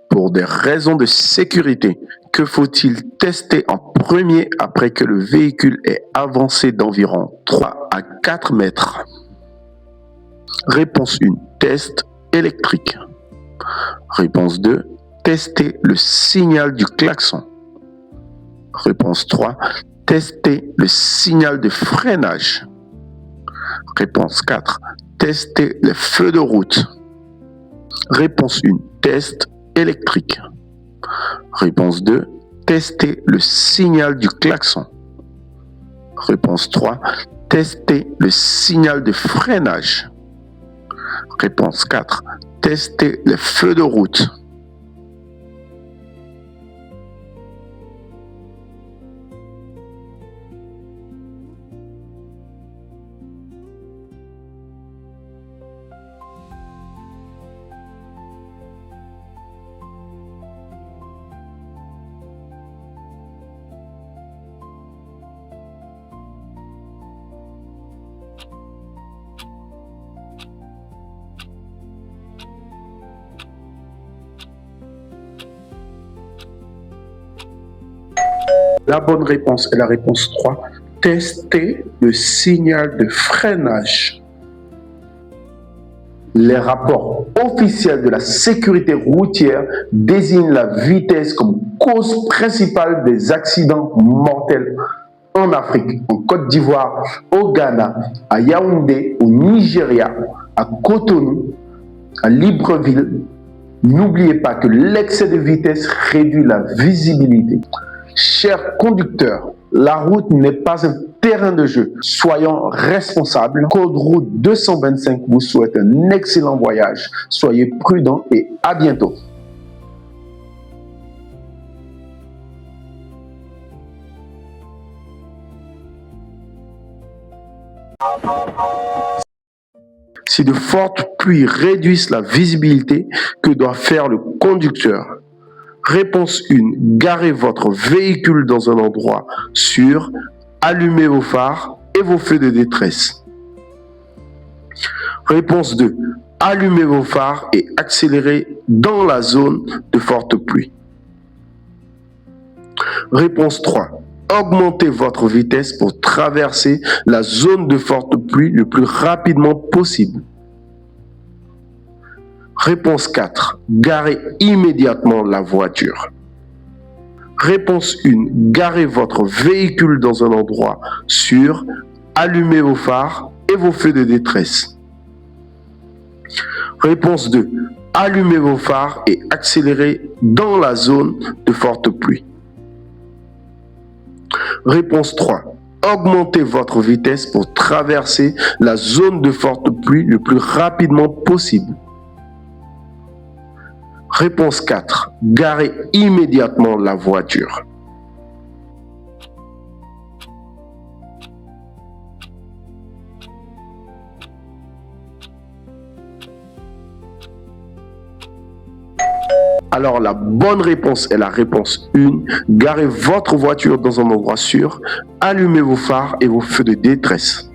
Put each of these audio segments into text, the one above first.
Pour des raisons de sécurité, que faut-il tester en premier après que le véhicule ait avancé d'environ 3 à 4 mètres? Réponse 1. Test électrique. Réponse 2. Tester le signal du klaxon. Réponse 3. Tester le signal de freinage. Réponse 4. Tester les feux de route. Réponse 1. Test électrique. Réponse 2. Tester le signal du klaxon. Réponse 3. Tester le signal de freinage. Réponse 4. Tester les feux de route. La bonne réponse est la réponse 3. Tester le signal de freinage. Les rapports officiels de la sécurité routière désignent la vitesse comme cause principale des accidents mortels en Afrique, en Côte d'Ivoire, au Ghana, à Yaoundé, au Nigeria, à Cotonou, à Libreville. N'oubliez pas que l'excès de vitesse réduit la visibilité. Chers conducteurs, la route n'est pas un terrain de jeu. Soyons responsables. Code route 225 vous souhaite un excellent voyage. Soyez prudents et à bientôt. Si de fortes pluies réduisent la visibilité, que doit faire le conducteur? Réponse 1. Garez votre véhicule dans un endroit sûr. Allumez vos phares et vos feux de détresse. Réponse 2. Allumez vos phares et accélérez dans la zone de forte pluie. Réponse 3. Augmentez votre vitesse pour traverser la zone de forte pluie le plus rapidement possible. Réponse 4. Garez immédiatement la voiture. Réponse 1. Garez votre véhicule dans un endroit sûr. Allumez vos phares et vos feux de détresse. Réponse 2. Allumez vos phares et accélérez dans la zone de forte pluie. Réponse 3. Augmentez votre vitesse pour traverser la zone de forte pluie le plus rapidement possible. Réponse 4. Garez immédiatement la voiture. Alors la bonne réponse est la réponse 1. Garez votre voiture dans un endroit sûr. Allumez vos phares et vos feux de détresse.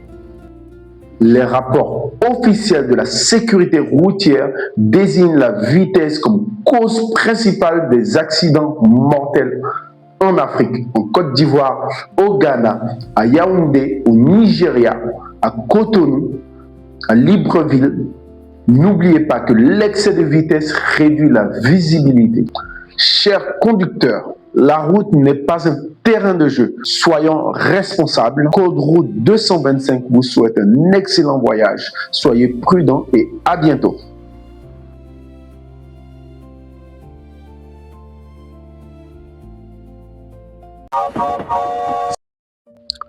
Les rapports officiels de la sécurité routière désignent la vitesse comme cause principale des accidents mortels en Afrique, en Côte d'Ivoire, au Ghana, à Yaoundé, au Nigeria, à Cotonou, à Libreville. N'oubliez pas que l'excès de vitesse réduit la visibilité. Chers conducteurs, la route n'est pas un terrain de jeu. Soyons responsables. Code route 225 vous souhaite un excellent voyage. Soyez prudents et à bientôt.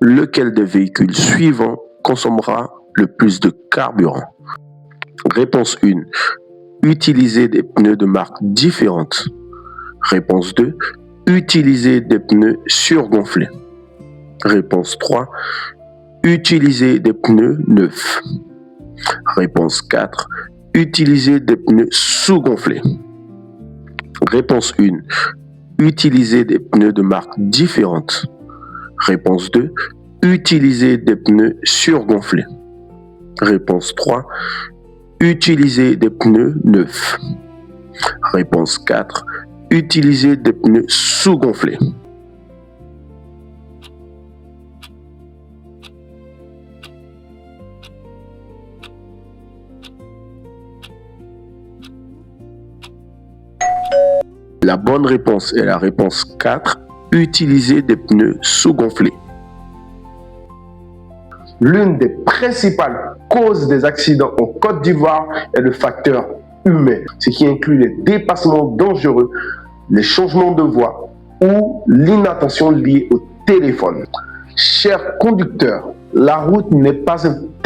Lequel des véhicules suivants consommera le plus de carburant? Réponse 1. Utilisez des pneus de marques différentes. Réponse 2. Utilisez des pneus surgonflés. Réponse 3. Utilisez des pneus neufs. Réponse 4. Utilisez des pneus sous-gonflés. Réponse 1. Utilisez des pneus de marques différentes. Réponse 2. Utilisez des pneus surgonflés. Réponse 3. Utiliser des pneus neufs. Réponse 4. Utiliser des pneus sous-gonflés. La bonne réponse est la réponse 4. Utiliser des pneus sous-gonflés. L'une des principales causes des accidents en Côte d'Ivoire est le facteur humain, ce qui inclut les dépassements dangereux, les changements de voie ou l'inattention liée au téléphone. Chers conducteurs, la route n'est pas un terrain